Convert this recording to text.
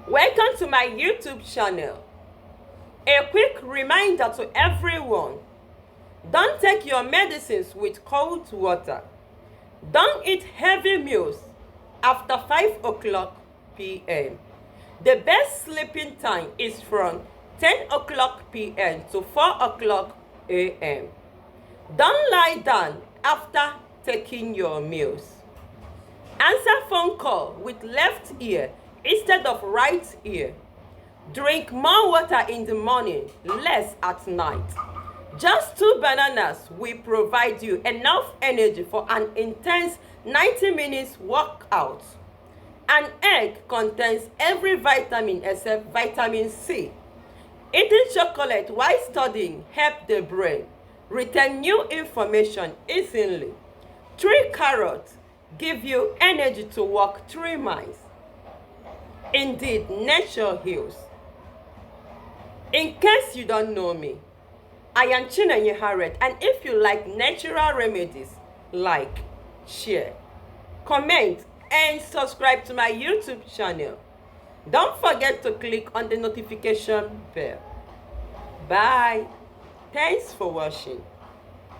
Welcome to my YouTube channel. A quick reminder to everyone: don't take your medicines with cold water. Don't eat heavy meals after 5 o'clock p.m. The best sleeping time is from 10 o'clock p.m. to 4 o'clock a.m. Don't lie down after taking your meals. Answer phone call with left ear instead of right ear. Drink more water in the morning, less at night. Just 2 bananas will provide you enough energy for an intense 90 minutes workout. An egg contains every vitamin except vitamin C. Eating chocolate while studying helps the brain retain new information easily. 3 carrots give you energy to walk 3 miles. Indeed, nature heals. In case you don't know me, I am Chinenye Harriet, and if you like natural remedies, like, share, comment, and subscribe to my YouTube channel. Don't forget to click on the notification bell. Bye. Thanks for watching.